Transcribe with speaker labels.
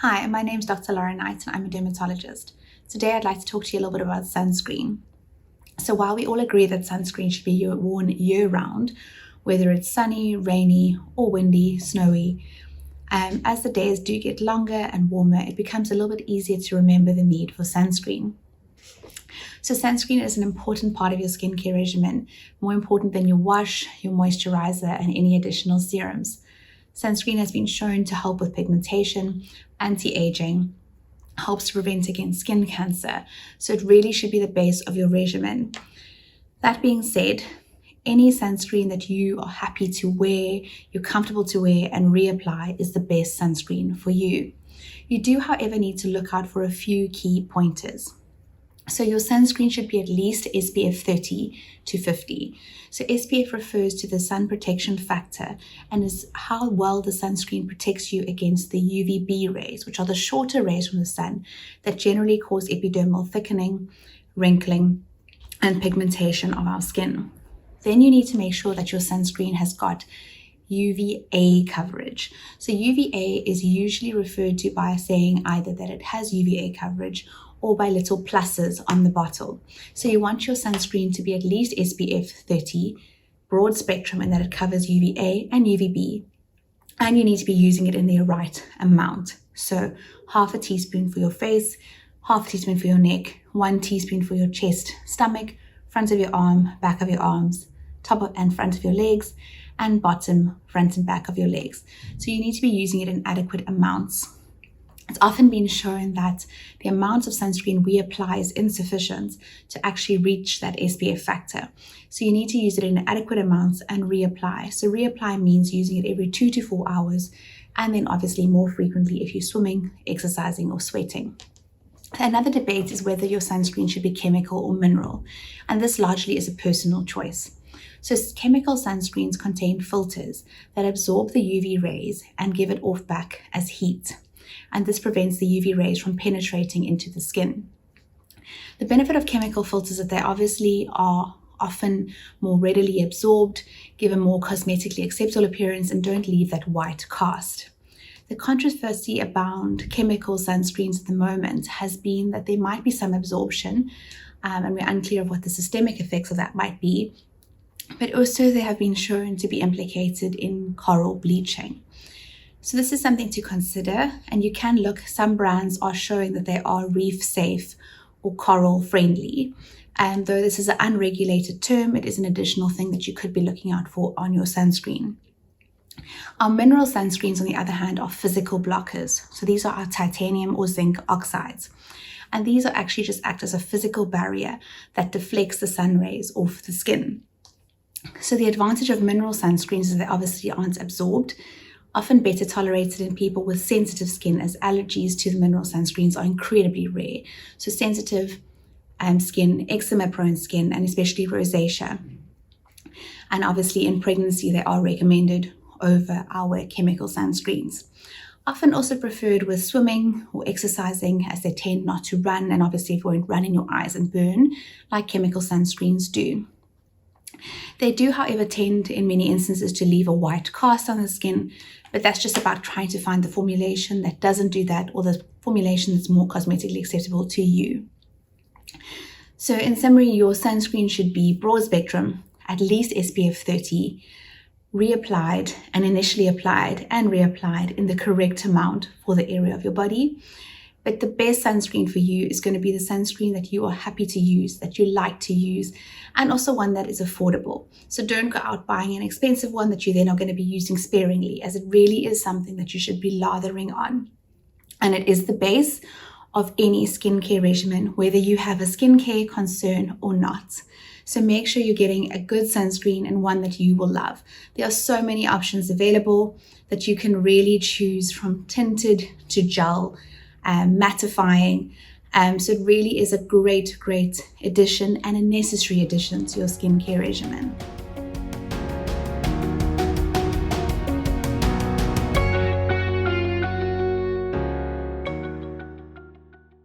Speaker 1: Hi, my name is Dr. Laura Knight and I'm a dermatologist. Today I'd like to talk to you a little bit about sunscreen. So while we all agree that sunscreen should be worn year-round, whether it's sunny, rainy, or windy, snowy, as the days do get longer and warmer, it becomes a little bit easier to remember the need for sunscreen. So sunscreen is an important part of your skincare regimen, more important than your wash, your moisturizer, and any additional serums. Sunscreen has been shown to help with pigmentation, anti-aging, helps to prevent against skin cancer, so it really should be the base of your regimen. That being said, any sunscreen that you are happy to wear, you're comfortable to wear and reapply is the best sunscreen for you. You do, however, need to look out for a few key pointers. So your sunscreen should be at least SPF 30 to 50. So SPF refers to the sun protection factor and is how well the sunscreen protects you against the UVB rays, which are the shorter rays from the sun that generally cause epidermal thickening, wrinkling, and pigmentation of our skin. Then you need to make sure that your sunscreen has got UVA coverage. So UVA is usually referred to by saying either that it has UVA coverage or by little pluses on the bottle. So you want your sunscreen to be at least SPF 30, broad spectrum, in that it covers UVA and UVB, and you need to be using it in the right amount. So half a teaspoon for your face, half a teaspoon for your neck, 1 teaspoon for your chest, stomach, front of your arm, back of your arms, top and front of your legs, and bottom, front and back of your legs. So you need to be using it in adequate amounts. It's often been shown that the amount of sunscreen we apply is insufficient to actually reach that SPF factor. So you need to use it in adequate amounts and reapply. So reapply means using it every 2 to 4 hours, and then obviously more frequently if you're swimming, exercising, or sweating. Another debate is whether your sunscreen should be chemical or mineral, and this largely is a personal choice. So chemical sunscreens contain filters that absorb the UV rays and give it off back as heat, and this prevents the UV rays from penetrating into the skin. The benefit of chemical filters is that they obviously are often more readily absorbed, give a more cosmetically acceptable appearance, and don't leave that white cast. The controversy around chemical sunscreens at the moment has been that there might be some absorption, and we're unclear of what the systemic effects of that might be, but also they have been shown to be implicated in coral bleaching. So this is something to consider, and you can look, some brands are showing that they are reef safe or coral friendly. And though this is an unregulated term, it is an additional thing that you could be looking out for on your sunscreen. Our mineral sunscreens, on the other hand, are physical blockers. So these are our titanium or zinc oxides. And these are actually just act as a physical barrier that deflects the sun rays off the skin. So the advantage of mineral sunscreens is they obviously aren't absorbed, often better tolerated in people with sensitive skin, as allergies to the mineral sunscreens are incredibly rare. So sensitive skin, eczema-prone skin, and especially rosacea. And obviously in pregnancy, they are recommended over our chemical sunscreens. Often also preferred with swimming or exercising, as they tend not to run, and obviously it won't run in your eyes and burn like chemical sunscreens do. They do, however, tend in many instances to leave a white cast on the skin, but that's just about trying to find the formulation that doesn't do that, or the formulation that's more cosmetically acceptable to you. So in summary, your sunscreen should be broad spectrum, at least SPF 30, reapplied and initially applied and reapplied in the correct amount for the area of your body. But the best sunscreen for you is going to be the sunscreen that you are happy to use, that you like to use, and also one that is affordable. So don't go out buying an expensive one that you then are going to be using sparingly, as it really is something that you should be lathering on. And it is the base of any skincare regimen, whether you have a skincare concern or not. So make sure you're getting a good sunscreen and one that you will love. There are so many options available that you can really choose from, tinted to gel, mattifying. So it really is a great addition and a necessary addition to your skincare regimen.